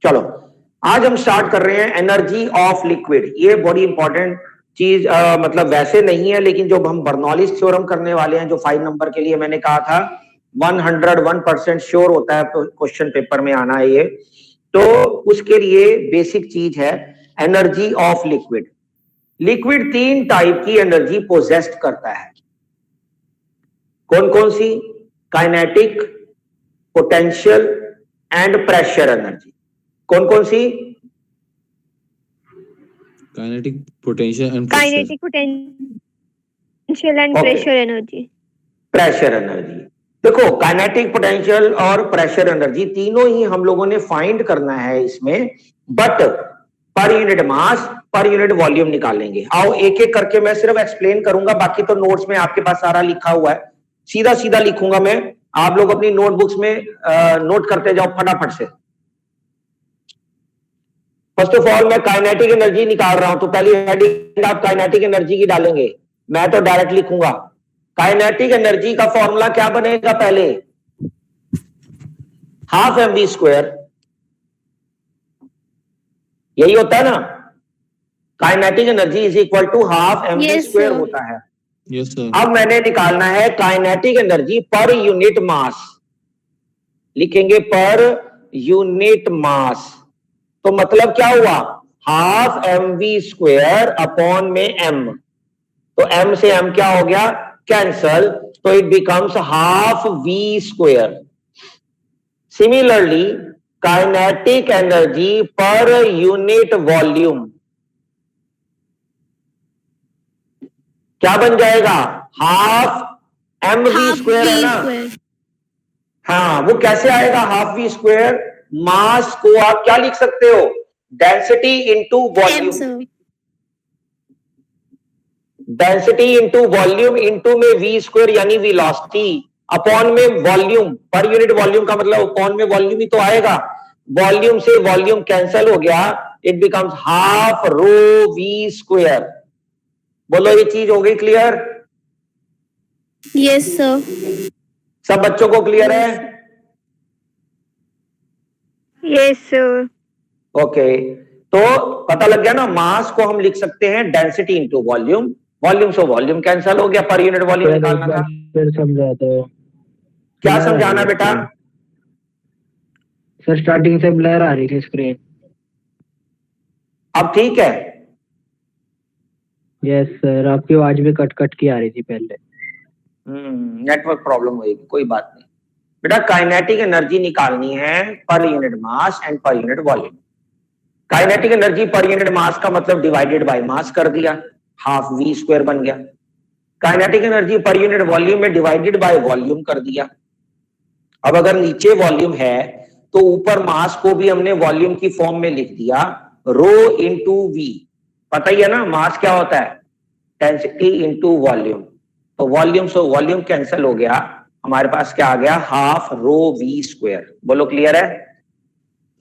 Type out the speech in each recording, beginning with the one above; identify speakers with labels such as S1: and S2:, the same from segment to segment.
S1: चलो आज हम स्टार्ट कर रहे हैं एनर्जी ऑफ लिक्विड। ये बड़ी इंपॉर्टेंट चीज मतलब वैसे नहीं है, लेकिन जो हम बर्नौलीज थ्योरम करने वाले हैं, जो 5 नंबर के लिए मैंने कहा था 101% श्योर होता है क्वेश्चन पेपर में आना है ये, तो उसके लिए बेसिक चीज है energy of liquid. Liquid 3 type की एनर्जी पोजेस्ट करता है। कौन कौन सी? Kinetic, potential and pressure energy. कौन कौन सी?
S2: Kinetic, potential and
S1: pressure energy. Pressure energy देखो, काइनेटिक, पोटेंशियल और प्रेशर एनर्जी तीनों ही हम लोगों ने फाइंड करना है इसमें, बट पर यूनिट मास, पर यूनिट वॉल्यूम निकालेंगे। आओ एक एक करके मैं सिर्फ एक्सप्लेन करूंगा, बाकी तो नोट्स में आपके पास सारा लिखा हुआ है, सीधा सीधा लिखूंगा मैं। आप लोग अपनी नोटबुक्स में नोट करते जाओ फटाफट से। फर्स्ट ऑफ ऑल मैं काइनेटिक एनर्जी निकाल रहा हूं, तो पहली हेडिंग आप काइनेटिक एनर्जी की डालेंगे। मैं तो डायरेक्ट लिखूंगा काइनेटिक एनर्जी का फॉर्मूला क्या बनेगा? पहले हाफ mv स्क्वायर, यही होता है ना, kinetic energy is equal to half mv square होता है।
S2: Yes sir.
S1: अब मैंने निकालना है kinetic energy per unit mass, लिखेंगे पर यूनिट मास। तो मतलब क्या हुआ? हाफ mv स्क्वायर अपॉन में m, तो m से m क्या हो गया? कैंसल, तो it becomes half v square. Similarly kinetic energy per unit volume क्या बन जाएगा? हाफ mv स्क्वायर है ना। हाँ, वो कैसे आएगा हाफ v स्क्वायर? मास को आप क्या लिख सकते हो? Density into volume, density into volume, into में v स्क्वायर यानी वेलोसिटी, अपॉन में वॉल्यूम, पर यूनिट वॉल्यूम का मतलब अपॉन में वॉल्यूम ही तो आएगा। वॉल्यूम से वॉल्यूम कैंसल हो गया, it becomes half rho v square. बोलो ये चीज हो गई क्लियर?
S3: Yes sir.
S1: सब बच्चों को क्लियर है?
S3: Yes sir.
S1: ओके, तो पता लग गया ना, मास को हम लिख सकते हैं डेंसिटी इंटू वॉल्यूम, वॉल्यूम से वॉल्यूम कैंसल हो गया, पर यूनिट वॉल्यूम निकालना था।
S4: फिर समझा दो।
S1: क्या समझाना बेटा?
S4: सर स्टार्टिंग से ब्लर आ रही थी स्क्रीन।
S1: अब ठीक है?
S4: यस सर, आपकी आवाज भी कट कट की आ रही थी पहले।
S1: नेटवर्क प्रॉब्लम होगी, कोई बात नहीं बेटा। काइनेटिक एनर्जी निकालनी है पर यूनिट मास एंड पर unit volume. Kinetic energy per unit मास का मतलब डिवाइडेड बाय मास कर दिया, हाफ v स्क्वायर बन गया। Kinetic energy per unit volume में डिवाइडेड बाय वॉल्यूम कर दिया। अब अगर नीचे वॉल्यूम है तो ऊपर मास को भी हमने वॉल्यूम की फॉर्म में लिख दिया, रो इंटू वी। पता ही है ना मास क्या होता है? डेंसिटी इंटू वॉल्यूम, तो वॉल्यूम से वॉल्यूम कैंसिल हो गया, हमारे पास क्या आ गया? Half rho v square. बोलो क्लियर है?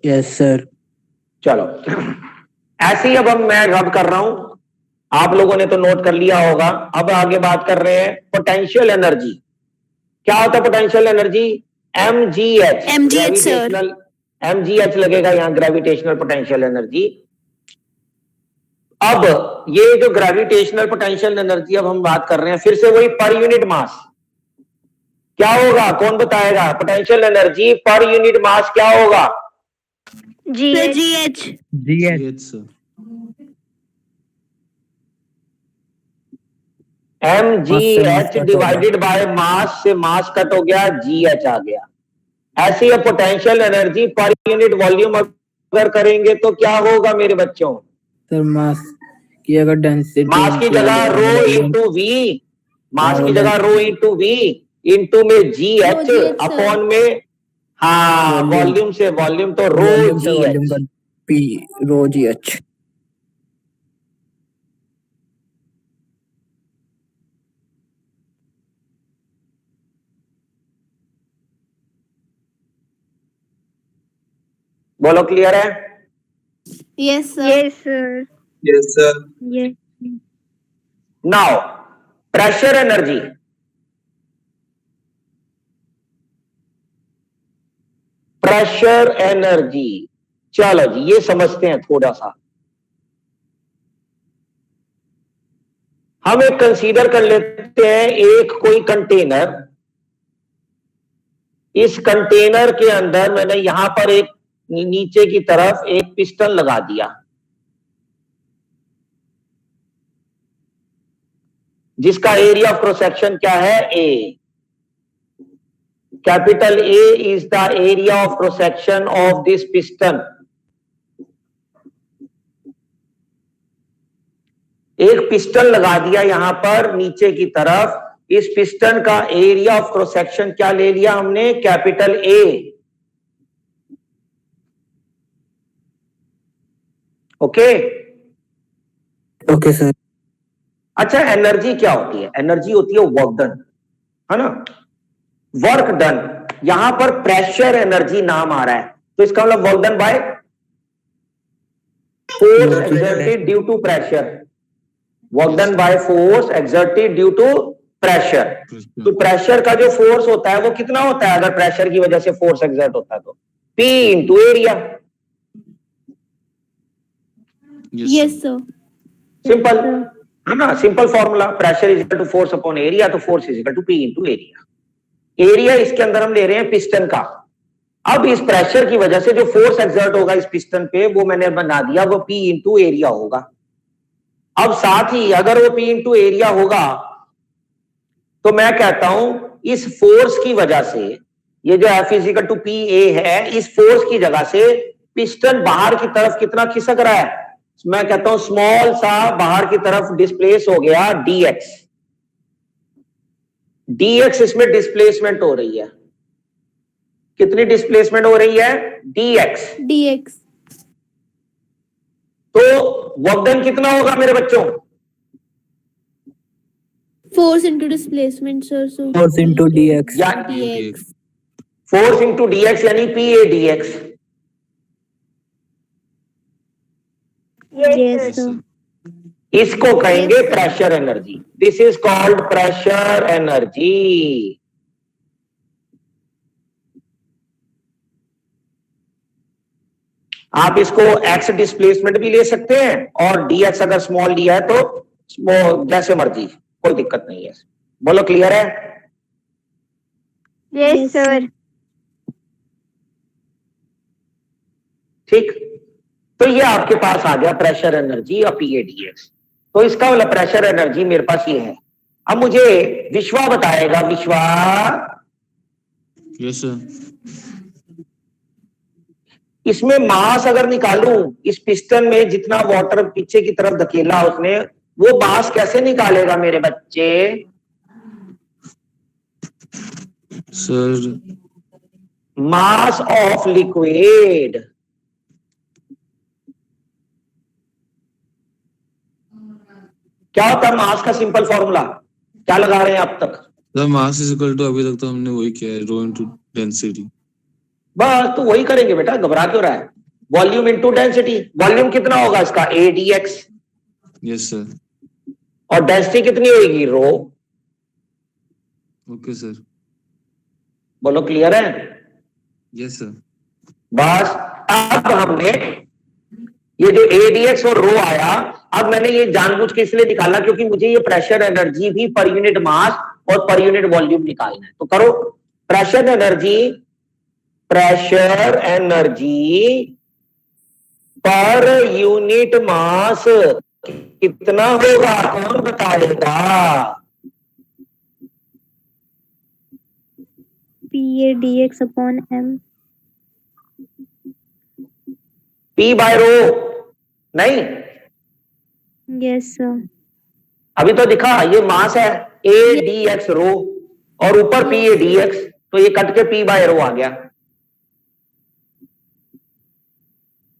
S4: Yes sir.
S1: चलो ऐसे ही अब मैं रब कर रहा हूं, आप लोगों ने तो नोट कर लिया होगा। अब आगे बात कर रहे हैं पोटेंशियल एनर्जी। क्या होता है potential energy? mgh। Gravitational mgh लगेगा यहां, ग्रेविटेशनल पोटेंशियल एनर्जी। अब ये जो ग्रेविटेशनल पोटेंशियल एनर्जी अब हम बात कर रहे हैं, फिर से वही पर यूनिट मास क्या होगा? कौन बताएगा? पोटेंशियल एनर्जी पर यूनिट मास क्या होगा?
S3: GH।
S1: mgh divided by mass, से मास कट हो गया, gh आ गया। ऐसी है potential energy per unit volume अगर करेंगे तो क्या होगा मेरे बच्चों?
S4: सर मास की अगर डेंसिटी,
S1: मास की जगह रो इंटू वी, मास की जगह रो इंटू वी, इंटू में gh अपॉन में, हाँ वॉल्यूम से वॉल्यूम, तो रो gh।
S4: पी रो gh।
S1: बोलो क्लियर है?
S3: Yes sir. Yes sir.
S2: Yes sir.
S3: Yes.
S1: Now pressure energy. Pressure energy चलो जी, ये समझते हैं थोड़ा सा। हम एक कंसीडर कर लेते हैं एक कोई कंटेनर। इस कंटेनर के अंदर मैंने यहां पर एक नीचे की तरफ एक पिस्टन लगा दिया, जिसका एरिया ऑफ क्रॉस सेक्शन क्या है, A. Capital A is the area of cross section of this piston. एक पिस्टन लगा दिया यहां पर नीचे की तरफ। इस पिस्टन का एरिया ऑफ क्रॉस सेक्शन क्या ले लिया हमने, capital A. Okay
S4: okay sir.
S1: अच्छा, एनर्जी क्या होती है? एनर्जी होती है वर्क डन, है ना, वर्क डन। यहां पर प्रेशर एनर्जी नाम आ रहा है, तो इसका मतलब work done by force exerted due to pressure. Work done by force exerted due to pressure. तो प्रेशर का जो फोर्स होता है वो कितना होता है? अगर प्रेशर की वजह से फोर्स एक्सर्ट होता है तो P into area.
S3: Yes sir.
S1: Simple है ना, simple formula. Pressure is equal to force upon area, तो force is equal to P into area. Area इसके अंदर हम ले रहे हैं पिस्टन का। अब इस प्रेशर की वजह से जो फोर्स एक्सर्ट होगा इस पिस्टन पे, वो मैंने बना दिया, वो P इंटू एरिया होगा। अब साथ ही अगर वो P इंटू एरिया होगा तो मैं कहता हूं इस फोर्स की वजह से, ये जो F is equal to P A है, इस फोर्स की जगह से पिस्टन बाहर की तरफ कितना खिसक रहा है? मैं कहता हूं स्मॉल सा बाहर की तरफ डिस्प्लेस हो गया dx। dx इसमें डिस्प्लेसमेंट हो रही है। कितनी डिस्प्लेसमेंट हो रही है? dx।
S3: dx।
S1: तो वर्क डन कितना होगा मेरे बच्चों?
S3: Force into displacement sir. So
S4: force into dx।
S3: dx।
S1: Force into dx यानी P A dx।
S3: Yes sir.
S1: इसको कहेंगे pressure energy. This is called pressure energy. आप इसको एक्स डिस्प्लेसमेंट भी ले सकते हैं, और dx अगर स्मॉल लिया है तो स्मॉल, जैसे मर्जी, कोई दिक्कत नहीं है। बोलो, क्लियर है?
S3: Yes sir.
S1: ठीक, तो ये आपके पास आ गया प्रेशर एनर्जी और पी ए dx। तो इसका मतलब प्रेशर एनर्जी मेरे पास ये है। अब मुझे विश्वा बताएगा। विश्वा,
S2: यस सर।
S1: इसमें मास अगर निकालूं, इस पिस्टन में जितना वाटर पीछे की तरफ धकेला उसने, वो मास कैसे निकालेगा मेरे बच्चे?
S2: Sir
S1: mass of liquid. क्या होता है मास का सिंपल फॉर्मूला? क्या लगा रहे हैं अब तक?
S2: The mass is equal to, अभी तक तो हमने वही किया है, रो इनटू डेंसिटी।
S1: बस तो वही करेंगे बेटा, घबरा क्यों रहा है? Volume into density. वॉल्यूम कितना होगा इसका? A D X.
S2: Yes sir.
S1: और डेंसिटी कितनी होगी? रो।
S2: Okay sir.
S1: बोलो, क्लियर है?
S2: Yes sir.
S1: बस अब हमने ये जो एडीएक्स और रो आया, अब मैंने ये जानबूझ के इसलिए निकाला क्योंकि मुझे ये प्रेशर एनर्जी भी पर यूनिट मास और पर यूनिट वॉल्यूम निकालना है। तो करो, pressure energy per unit mass कितना होगा? कौन बताएगा?
S3: P A dx upon m।
S1: P by rho नहीं,
S3: यस सर।
S1: अभी तो दिखा, ये मास है ए डी एक्स रो, और ऊपर पी ए डी एक्स, तो ये कट के पी बाय रो आ गया।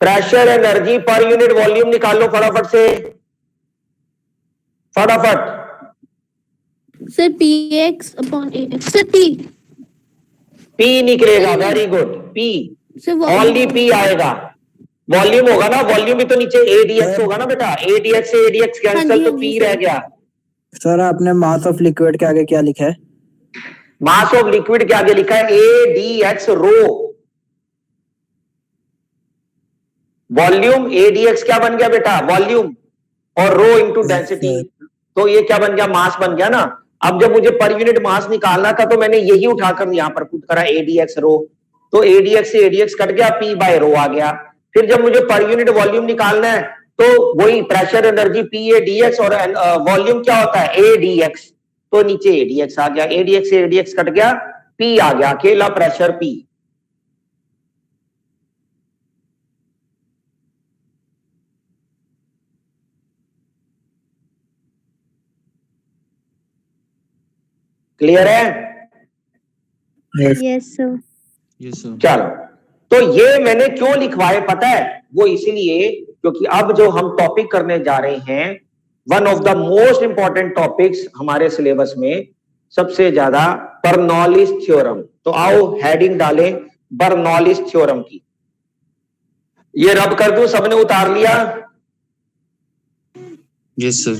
S1: Pressure energy per unit volume निकालो फटाफट से, फटाफट।
S3: Sir px upon ax। Sir p।
S1: P निकलेगा, very good, P,
S3: sir
S1: only P आएगा। वॉल्यूम होगा ना, वॉल्यूम भी तो नीचे एडीएक्स होगा ना बेटा, एडीएक्स से एडीएक्स कैंसिल, तो पी रह गया।
S4: सर आपने मास ऑफ लिक्विड के आगे क्या लिखा है?
S1: मास ऑफ लिक्विड के आगे लिखा है A D X rho. Volume AdX क्या बन गया बेटा, वॉल्यूम, और रो इंटू डेंसिटी, तो ये क्या बन गया, मास बन गया ना। अब जब मुझे पर यूनिट मास निकालना था तो मैंने यही उठाकर यहां पर पुट करा AdX रो, तो AdX से AdX कट गया, P बाय रो आ गया। फिर जब मुझे पर यूनिट वॉल्यूम निकालना है तो वही प्रेशर एनर्जी PAdX और वॉल्यूम क्या होता है AdX, तो नीचे AdX आ गया, AdX से AdX कट गया, P आ गया, अकेला प्रेशर P। क्लियर है?
S3: Yes, sir.
S2: Yes, sir.
S1: चलो, तो ये मैंने क्यों लिखवाए पता है, वो इसीलिए क्योंकि अब जो हम टॉपिक करने जा रहे हैं, one of the most important topics हमारे सिलेबस में, सबसे ज्यादा बर्नौलीज थ्योरम। तो आओ हेडिंग डालें बर्नौलीज थ्योरम की। ये रब कर दूं, सबने उतार लिया?
S2: Yes, sir.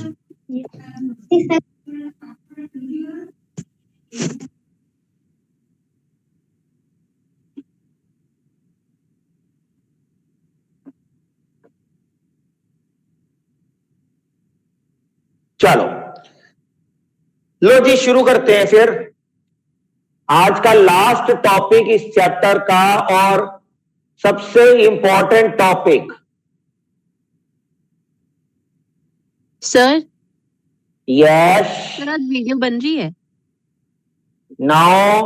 S1: चलो लो जी, शुरू करते हैं फिर आज का लास्ट टॉपिक इस चैप्टर का, और सबसे important topic.
S3: Sir,
S1: yes,
S3: sir आज वीडियो बन रही है?
S1: Now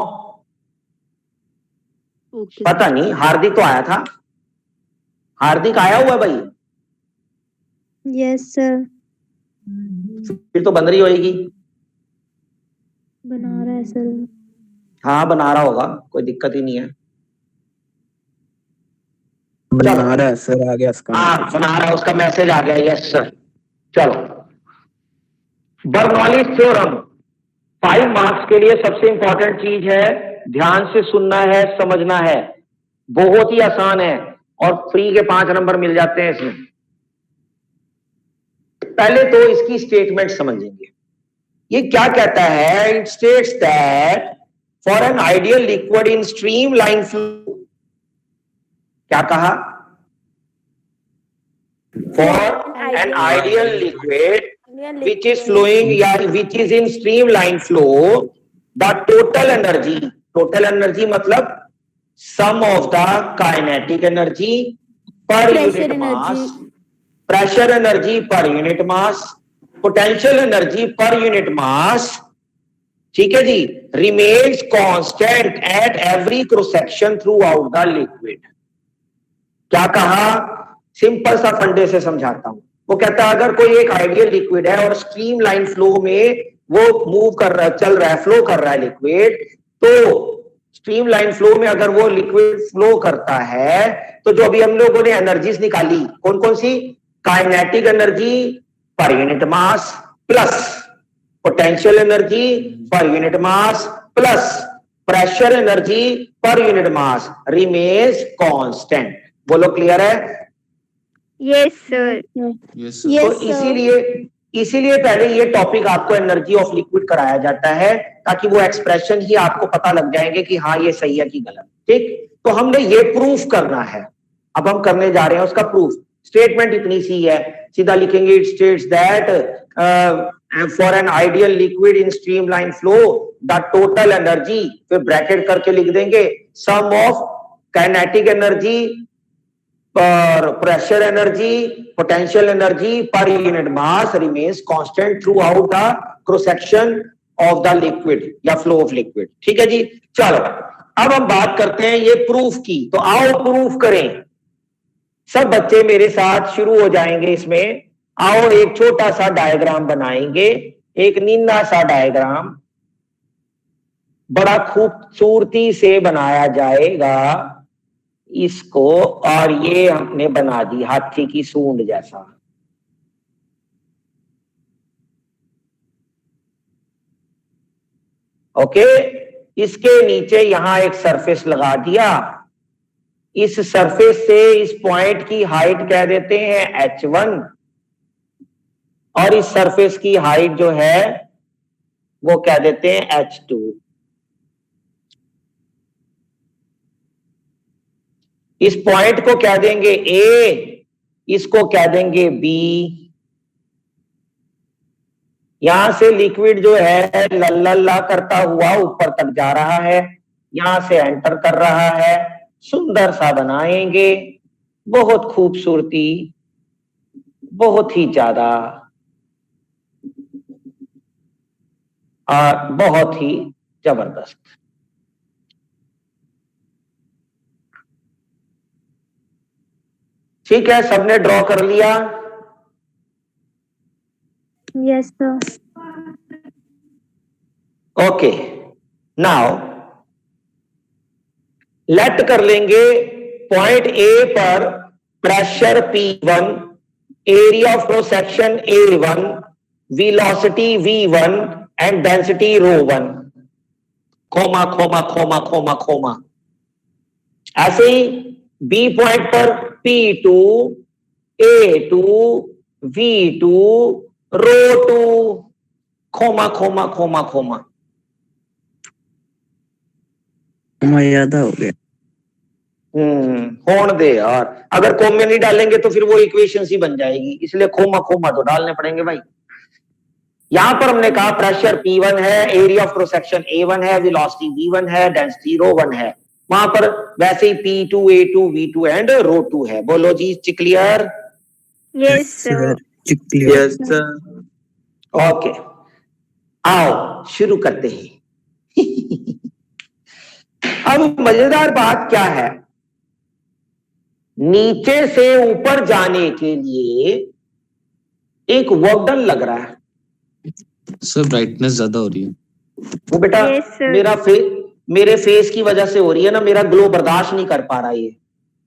S3: okay.
S1: पता नहीं, हार्दिक तो आया था, हार्दिक आया हुआ है भाई,
S3: यस सर,
S1: फिर तो बन रही होगी।
S3: बना रहा है सर।
S1: हाँ बना रहा होगा, कोई दिक्कत ही नहीं है।
S4: बना रहा है सर, आ गया इसका
S1: हाँ
S4: मैसेज।
S1: बना रहा है, उसका मैसेज आ गया, यस सर। चलो, बर्नौलीज थ्योरम 5 मार्क्स के लिए सबसे इंपॉर्टेंट चीज है, ध्यान से सुनना है, समझना है, बहुत ही आसान है, और फ्री के 5 नंबर मिल जाते हैं इसमें। पहले तो इसकी स्टेटमेंट समझेंगे, ये क्या कहता है। It states that for an ideal liquid in stream line flow, क्या कहा, for an ideal liquid which is flowing या which is in streamline flow, the total energy मतलब sum of the kinetic energy per unit mass, pressure energy per unit mass, potential energy per unit mass, ठीक है जी, remains constant at every cross section throughout the liquid। क्या कहा, simple सा फंडे से समझाता हूं। वो कहता है अगर कोई एक आइडियल लिक्विड है और स्ट्रीम लाइन फ्लो में वो मूव कर रहा है, चल रहा है, फ्लो कर रहा है लिक्विड, तो स्ट्रीम लाइन फ्लो में अगर वो लिक्विड फ्लो करता है तो जो अभी हम लोगों ने एनर्जीज निकाली, कौन कौन सी, kinetic energy per unit mass plus potential energy per unit mass plus pressure energy per unit mass remains constant. बोलो क्लियर है?
S3: Yes sir.
S2: Yes, sir.
S1: तो इसीलिए पहले ये टॉपिक आपको एनर्जी ऑफ लिक्विड कराया जाता है, ताकि वो एक्सप्रेशन ही आपको पता लग जाएंगे कि हाँ ये सही है कि गलत। ठीक, तो हमने ये प्रूफ करना है, अब हम करने जा रहे हैं उसका प्रूफ। स्टेटमेंट इतनी सी है, सीधा लिखेंगे, it states that for an ideal liquid in streamline flow the total energy, फिर ब्रैकेट करके लिख देंगे सम ऑफ काइनेटिक एनर्जी पर pressure energy potential energy per unit mass remains constant through out the cross section of the liquid या flow of liquid. ठीक है जी, चलो अब हम बात करते हैं ये प्रूफ की। तो आओ प्रूफ करें, सब बच्चे मेरे साथ शुरू हो जाएंगे इसमें। आओ एक छोटा सा डायग्राम बनाएंगे, एक नीला सा डायग्राम बड़ा खूबसूरती से बनाया जाएगा इसको, और ये हमने बना दी हाथी की सूंड जैसा। ओके, इसके नीचे यहां एक सरफेस लगा दिया, इस सरफेस से इस पॉइंट की हाइट कह देते हैं h1, और इस सरफेस की हाइट जो है वो कह देते हैं h2। इस पॉइंट को क्या देंगे ए, इसको क्या देंगे बी। यहां से लिक्विड जो है लल्ला करता हुआ ऊपर तक जा रहा है, यहां से एंटर कर रहा है, सुंदर सा बनाएंगे, बहुत खूबसूरती, बहुत ही ज्यादा और बहुत ही जबरदस्त। ठीक है, सबने ड्रॉ कर लिया?
S3: Yes, sir.
S1: Okay, now let कर लेंगे पॉइंट ए पर pressure P1, area of cross section A1, velocity V1 and density ρ1, खोमा खोमा खोमा खोमा खोमा। ऐसे ही बी पॉइंट पर P2, A2, V2, ρ2, खोमा खोमा खोमा खोमा।
S4: याद हो गया।
S1: होने दे यार, अगर कोमे नहीं डालेंगे तो फिर वो इक्वेशन ही बन जाएगी, इसलिए खोमा खोमा तो डालने पड़ेंगे भाई। यहां पर हमने कहा प्रेशर P1 है, area of cross section A1 है, वेलोसिटी V1 है, डेंसिटी ρ1 है। वहां पर वैसे ही P2, A2, V2 एंड ρ2 है। बोलो जी, clear?
S3: Yes, sir.
S2: Yes, sir.
S1: Okay, आओ शुरू करते हैं। अब मजेदार बात क्या है, नीचे से ऊपर जाने के लिए एक वर्क डन लग रहा है।
S2: सर ब्राइटनेस ज्यादा हो रही है।
S1: वो बेटा
S3: Yes, sir.
S1: मेरे फेस की वजह से हो रही है ना, मेरा ग्लो बर्दाश्त नहीं कर पा रहा ये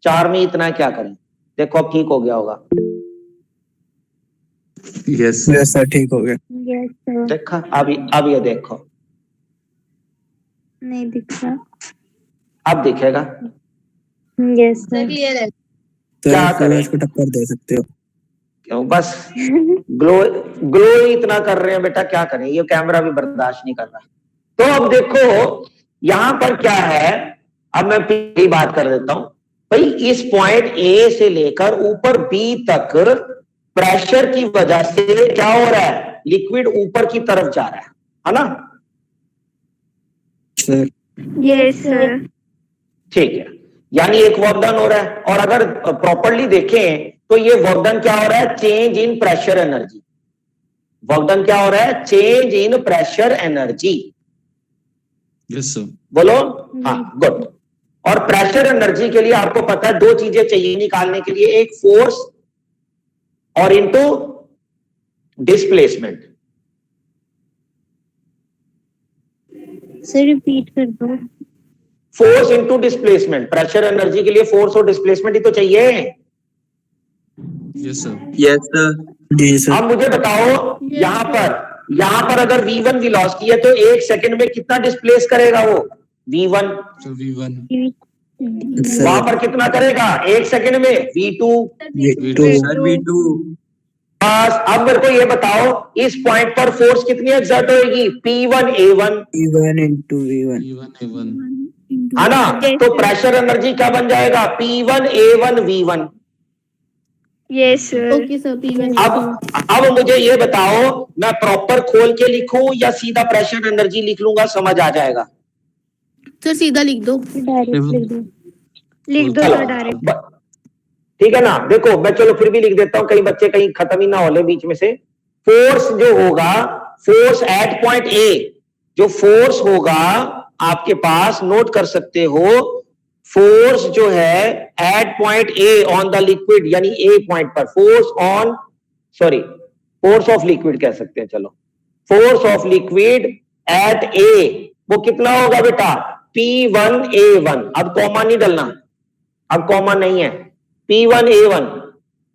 S1: 4 में इतना, क्या करें? देखो अब ठीक हो गया होगा।
S2: यस
S4: सर, ठीक हो गया।
S3: Yes, sir.
S1: देखा? अब ये देखो,
S3: नहीं दिख रहा।
S1: अब दिखेगा।
S3: Yes, sir.
S4: तो
S1: क्या
S4: आप
S1: करें?
S4: इसको टक्कर दे सकते हो।
S1: क्यों, बस ग्लो ही इतना कर रहे हैं बेटा, क्या करें, ये कैमरा भी बर्दाश्त नहीं कर रहा। तो अब देखो यहां पर क्या है, अब मैं पहली बात कर देता हूं भाई। इस पॉइंट ए से लेकर ऊपर बी तक प्रेशर की वजह से क्या हो रहा है, लिक्विड ऊपर की तरफ जा रहा है ना?
S4: Sir,
S3: Yes, sir.
S1: ठीक है, यानी एक वर्क डन हो रहा है। और अगर प्रॉपरली देखें तो ये वर्क डन क्या हो रहा है, change in pressure energy. Work done क्या हो रहा है, change in pressure energy.
S2: Yes sir.
S1: बोलो हाँ, गुड। और प्रेशर एनर्जी के लिए आपको पता है 2 चीजें चाहिए निकालने के लिए, एक फोर्स और इनटू डिस्प्लेसमेंट।
S3: Sir, repeat कर दो।
S1: Force into displacement, pressure energy के लिए फोर्स और डिस्प्लेसमेंट ही तो चाहिए।
S2: Yes sir. Yes sir.
S4: जी सर।
S1: अब मुझे बताओ, यहां पर अगर V1 वेलोसिटी है तो 1 सेकंड में कितना डिस्प्लेस करेगा वो V1?
S2: Sir V1।
S1: वहां पर कितना करेगा 1 सेकंड में? V2।
S2: Sir V2।
S1: बस अब मेरे को ये बताओ, इस पॉइंट पर फोर्स कितनी एक्सर्ट होगी? P1 A1
S4: E1 into V1।
S2: E1 A1
S1: है ना? तो प्रेशर एनर्जी क्या बन जाएगा? P1 A1 V1।
S3: Yes, sir.
S5: Okay, sir. P1.
S1: अब मुझे ये बताओ, मैं प्रॉपर खोल के लिखूं या सीधा प्रेशर एनर्जी लिख लूंगा, समझ आ जाएगा?
S5: सर सीधा लिख दो।
S3: डायरेक्ट लिख दो। लिख दो
S1: चलो,
S3: सर डायरेक्ट।
S1: ठीक है ना? देखो मैं चलो फिर भी लिख देता हूं, कई बच्चे कहीं खत्म ही ना हो ले बीच में से। फोर्स जो होगा, फोर्स एट पॉइंट ए, जो फोर्स होगा आपके पास, नोट कर सकते हो, फोर्स जो है at point A on the liquid, यानी ए पॉइंट पर फोर्स ऑफ लिक्विड कह सकते हैं। चलो, force of liquid at A वो कितना होगा बेटा? P1 A1। अब कॉमा नहीं डलना, अब कॉमा नहीं है, P1 A1।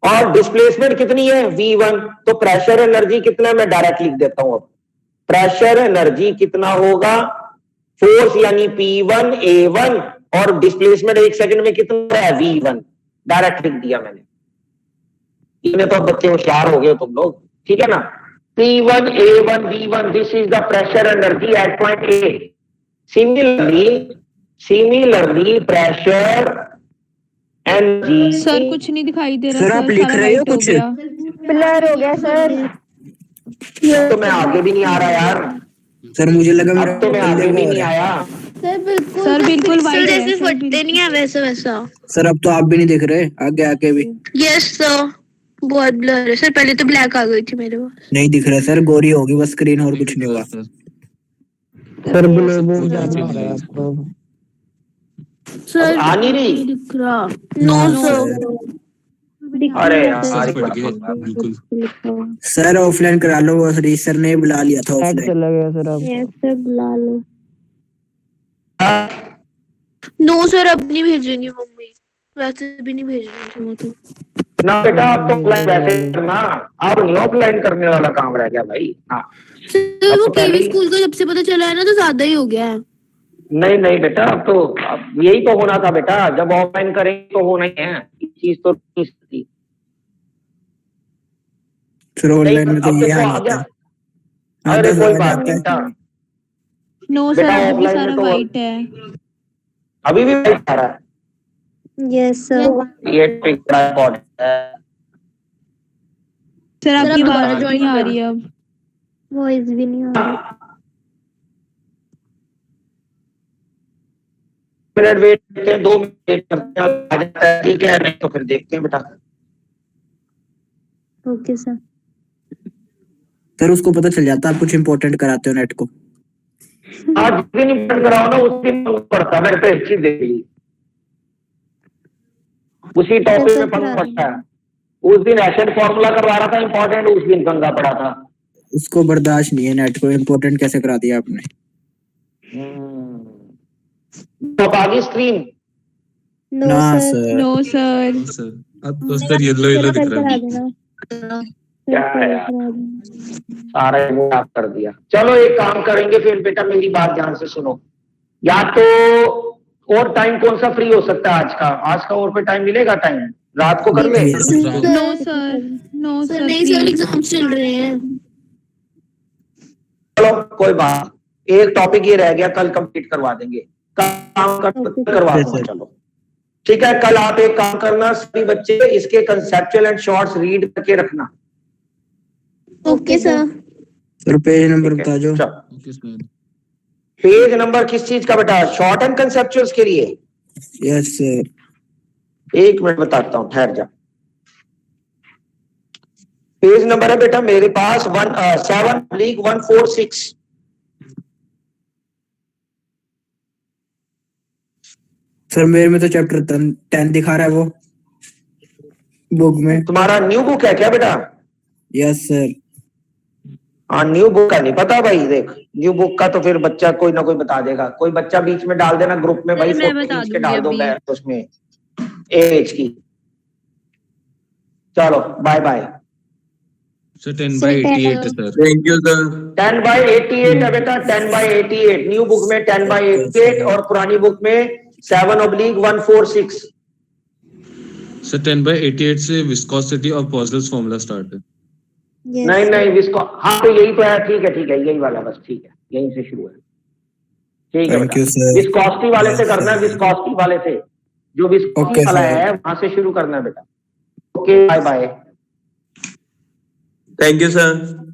S1: और डिस्प्लेसमेंट कितनी है? V1। तो प्रेशर एनर्जी कितना है, मैं डायरेक्ट लिख देता हूं। अब प्रेशर एनर्जी कितना होगा, फोर्स यानी P1 A1 और डिस्प्लेसमेंट 1 सेकंड में कितना है, V1। डायरेक्ट लिख दिया मैंने। इतने तो बच्चे होशियार हो गए तुम लोग, ठीक है ना? P1 A1 V1, this is the pressure energy at point A. Similarly, pressure energy
S6: sir कुछ नहीं दिखाई दे रहा
S4: सर, आप लिख
S6: सारा
S4: रहे हो
S6: white
S4: कुछ?
S6: गया।
S7: ब्लर हो गया सर।
S1: तो मैं आगे भी नहीं आ रहा यार,
S4: सर मुझे लगा मेरा
S1: अब तो मैं आगे भी नहीं आया।
S6: सर बिल्कुल white है
S5: जैसे
S6: सर,
S5: फटते नहीं है वैसा वैसा।
S4: सर अब तो आप भी नहीं दिख रहे, आगे आके भी
S5: यस सर, बहुत ब्लर है सर। पहले तो ब्लैक आ गई थी मेरे पास।
S4: नहीं दिख रहा सर, गोरी होगी बस स्क्रीन और कुछ नहीं हुआ।
S2: सर
S4: ब्लर
S2: बहुत ज्यादा हो रहा है आपको।
S5: सर
S1: आ नहीं रही।
S5: दिख रहा।
S4: No
S5: sir.
S1: अरे यार
S2: फट गए बिल्कुल।
S4: सर ऑफलाइन करा लो, वो हरीश सर ने बुला लिया था ऑफलाइन।
S7: चला गया सर अब।
S5: यस सर, बुला लो। नो सर, अब नहीं भेजेंगी मम्मी, वैसे भी नहीं भेज रही थी वो तो।
S1: ना बेटा, अब तो ऑफलाइन वैसे करना, अब नहीं ऑफलाइन करने वाला काम रह गया भाई। हाँ
S5: सर
S1: अब
S5: वो
S1: तो पहले
S5: केवी
S1: ही-
S5: स्कूल का जब से पता चला है ना तो ज्यादा ही हो गया है।
S1: नहीं नहीं बेटा, अब यही तो होना था बेटा, जब ऑफलाइन करेंगे तो होना ही है, ये चीज तो नहीं सकती।
S4: फिर ऑनलाइन में तो
S1: अब
S4: ये
S1: देखो
S4: हाल
S1: आ
S4: होता
S1: गया।
S4: है।
S1: अरे
S4: आधा
S1: कोई
S4: आ
S1: बात
S4: जाता
S1: नहीं
S4: है।
S1: बेटा,
S6: नो सर
S1: बेटा
S6: अभी भी
S1: ऑफलाइन
S6: सारा
S1: में तो
S6: white है।
S1: अभी भी व्हाइट आ रहा है।
S7: Yes sir.
S1: ये ट्रिक बड़ा इम्पोर्टेंट है।
S6: सर आपकी
S5: दोबारा
S6: आवाज
S5: join
S6: नहीं आ
S5: करो।
S6: रही है अब।
S7: वॉइस भी नहीं आ रही।
S1: मिनट वेट करते हैं, 2 मिनट वेट करते हैं, आ जाता है ठीक है, नहीं तो फिर देखते हैं बेटा।
S7: Okay sir.
S4: सर उसको पता चल जाता है आप कुछ इम्पोर्टेंट कराते हो नेट को।
S1: आज जिस दिन इम्पोर्टेंट कराओ ना उस दिन पड़ता है, मेरे पे एक चीज देख ली, उसी टॉपिक में फर्क पड़ता है। उस दिन एसिड फॉर्मूला करवा रहा था इम्पोर्टेंट, उस दिन गंगा पड़ा था।
S4: उसको बर्दाश्त नहीं है, नेट को इम्पोर्टेंट कैसे करा दिया आपने।
S1: तो अब आगे स्क्रीन
S4: ना सर।
S6: No sir.
S2: सर अब तो सर येलो दिख रहा है।
S1: क्या है यार, सारा वो आप कर दिया। चलो एक काम करेंगे फिर बेटा, मेरी बात ध्यान से सुनो। या तो और टाइम कौन सा फ्री हो सकता है आज का और कोई टाइम मिलेगा टाइम, रात को कर ले।
S6: No sir, no
S5: sir
S6: sir
S5: नहीं सर,
S6: प्लीज।
S5: एग्जाम्स चल रहे हैं।
S1: चलो कोई बात, एक टॉपिक ये रह गया, कल कंप्लीट करवा देंगे, करवा दूंगा। चलो ठीक है, कल आप एक काम करना सभी बच्चे, इसके कंसेप्चुअल एंड शॉर्ट्स रीड करके रखना।
S5: Okay sir.
S4: Sir page number बता दो।
S1: चलो
S2: ओके सर।
S1: पेज नंबर किस चीज का बेटा, शॉर्ट एंड कंसेप्चुअल्स के लिए?
S4: Yes sir.
S1: एक मिनट बताता हूं, ठहर जा। पेज नंबर है बेटा मेरे पास 7/146।
S4: सर मेरे में तो चैप्टर 10 दिखा रहा है वो बुक में।
S1: तुम्हारा न्यू बुक है क्या बेटा?
S4: Yes sir.
S1: हाँ न्यू बुक का नहीं पता भाई, देख न्यू बुक का तो फिर बच्चा कोई ना कोई बता देगा, कोई बच्चा बीच में डाल देना ग्रुप में भाई,
S5: मैं
S1: फोटो
S5: बता
S1: खींच के
S5: दूंगी
S1: डाल दो
S5: अभी।
S1: बैग उसमें एज की। चलो बाय बाय।
S2: सर 10/88 है सर।
S4: Thank you sir.
S1: 10/88 है बेटा, 10/88 न्यू बुक में 10/88 और पुरानी बुक में 7/146।
S2: सर 10/88 से विस्कोसिटी और पॉइजनस फार्मूला स्टार्ट है।
S1: नहीं नहीं इसको, हाँ तो यही तो है, ठीक है यही वाला बस, ठीक है यहीं से शुरू है। ठीक है
S4: Thank you,
S1: बेटा,
S4: sir.
S1: विस्कोसिटी वाले से
S4: Yes,
S1: करना है,
S4: sir.
S1: विस्कोसिटी वाले से, जो विस्कोसिटी
S4: Okay,
S1: वाला
S4: sir.
S1: है वहां से शुरू करना है बेटा। Okay bye bye.
S4: Thank you sir.